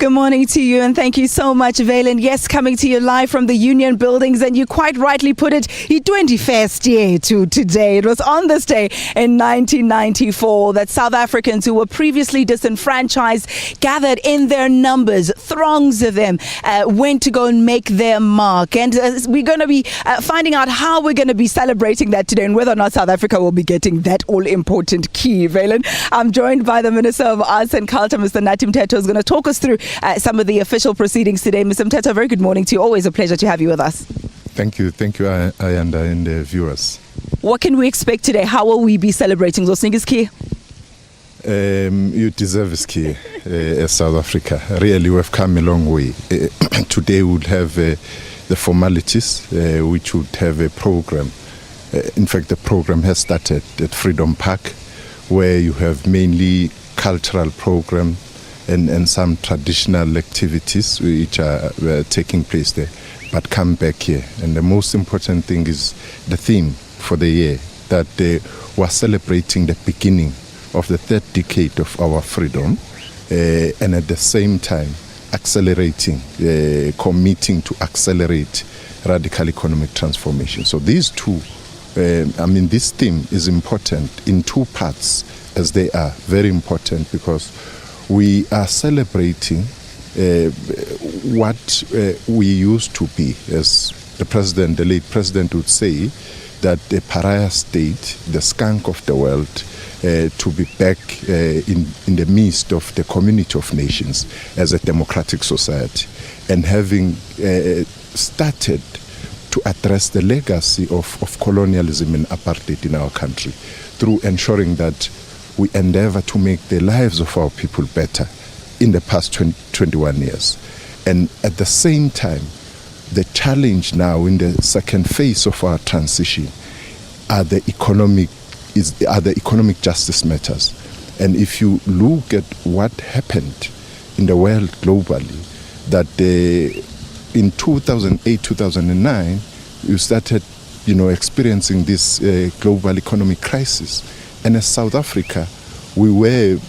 Good morning to you, and thank you so much, Valen. Yes, coming to you live from the Union Buildings, and you quite rightly put it, the 21st year to today. It was on this day in 1994 that South Africans who were previously disenfranchised gathered in their numbers, throngs of them, went to go and make their mark. And we're going to be finding out how we're going to be celebrating that today and whether or not South Africa will be getting that all-important key, Valen. I'm joined by the Minister of Arts and Culture, Mr. Nathi Mthethwa, who's going to talk us through some of the official proceedings today. Mr. Mthethwa, very good morning to you. Always a pleasure to have you with us. Thank you, Ayanda, and the viewers. What can we expect today? How will we be celebrating Zosningi's key? You deserve a ski, South Africa. Really, we've come a long way. Today we'll have the formalities, which would have a program. In fact, the program has started at Freedom Park, where you have mainly cultural program and some traditional activities which are taking place there, but come back here. And the most important thing is the theme for the year, that we're celebrating the beginning of the third decade of our freedom, and at the same time accelerating, committing to accelerate radical economic transformation. So these two, this theme is important in two parts, as they are very important, because we are celebrating what we used to be, as the late president would say, that the pariah state, the skunk of the world, to be back in the midst of the community of nations as a democratic society, and having started to address the legacy of colonialism and apartheid in our country through ensuring that we endeavor to make the lives of our people better in the past 21 years. And at the same time, the challenge now in the second phase of our transition are the economic justice matters. And if you look at what happened in the world globally, that in 2008-2009, you started experiencing this global economic crisis. And as South Africa, we were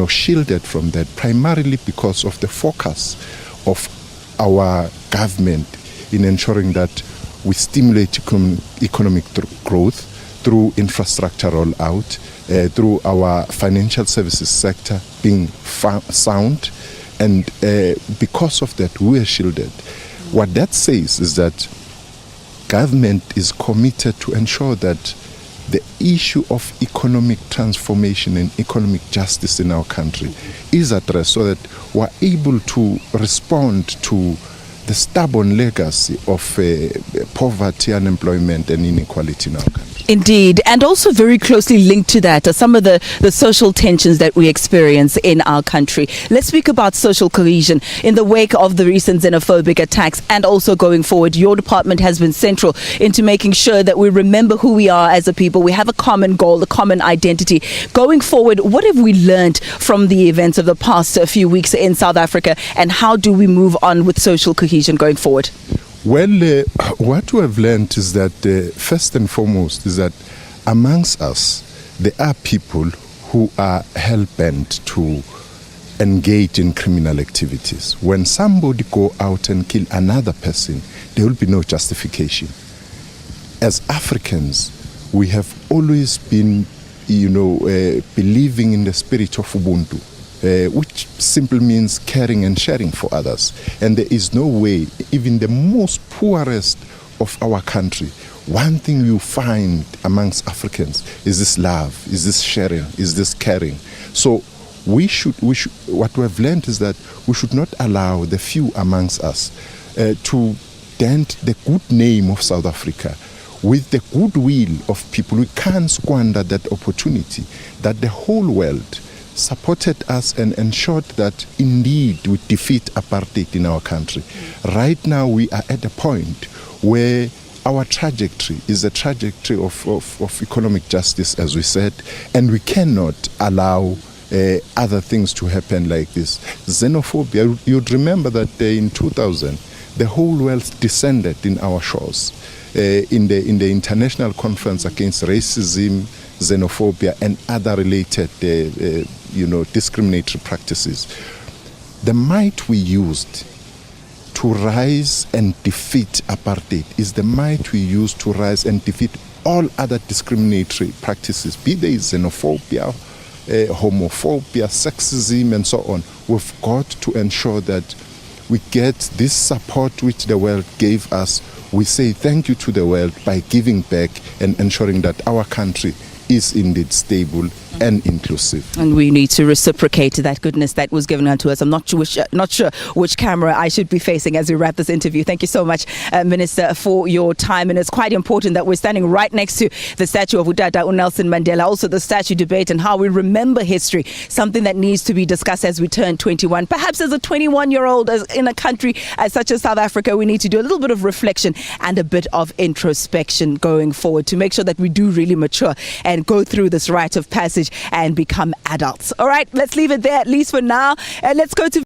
shielded from that, primarily because of the focus of our government in ensuring that we stimulate economic growth through infrastructure rollout, through our financial services sector being sound, and because of that we are shielded. What that says is that government is committed to ensure that the issue of economic transformation and economic justice in our country is addressed, so that we're able to respond to the stubborn legacy of poverty, unemployment, and inequality in our country. Indeed, and also very closely linked to that are some of the social tensions that we experience in our country. Let's speak about social cohesion in the wake of the recent xenophobic attacks, and also going forward. Your department has been central into making sure that we remember who we are as a people. We have a common goal, a common identity. Going forward, what have we learned from the events of the past few weeks in South Africa, and how do we move on with social cohesion going forward? Well, what we have learned is that first and foremost is that amongst us there are people who are hell-bent to engage in criminal activities. When somebody go out and kill another person, there will be no justification. As Africans, we have always been, believing in the spirit of Ubuntu. Which simply means caring and sharing for others. And there is no way, even the most poorest of our country, one thing you find amongst Africans is this love, is this sharing, is this caring. So we should, what we have learned is that we should not allow the few amongst us to dent the good name of South Africa with the goodwill of people. We can't squander that opportunity that the whole world supported us and ensured that indeed we defeat apartheid in our country. Right now we are at a point where our trajectory is a trajectory of economic justice, as we said, and we cannot allow other things to happen like this. Xenophobia, you'd remember that in 2000 the whole world descended in our shores in the International Conference Against Racism, Xenophobia and other related discriminatory practices. the might we used to rise and defeat apartheid is the might we use to rise and defeat all other discriminatory practices, be they xenophobia, homophobia, sexism, and so on. We've got to ensure that we get this support which the world gave us. We say thank you to the world by giving back and ensuring that our country is indeed stable and inclusive. And we need to reciprocate that goodness that was given unto us. I'm not sure which camera I should be facing as we wrap this interview. Thank you so much, Minister, for your time. And it's quite important that we're standing right next to the statue of Utata Nelson Mandela, also the statue debate and how we remember history, something that needs to be discussed as we turn 21. Perhaps as a 21-year-old in a country as such as South Africa, we need to do a little bit of reflection and a bit of introspection going forward to make sure that we do really mature and go through this rite of passage and become adults. All right, let's leave it there, at least for now. Let's go to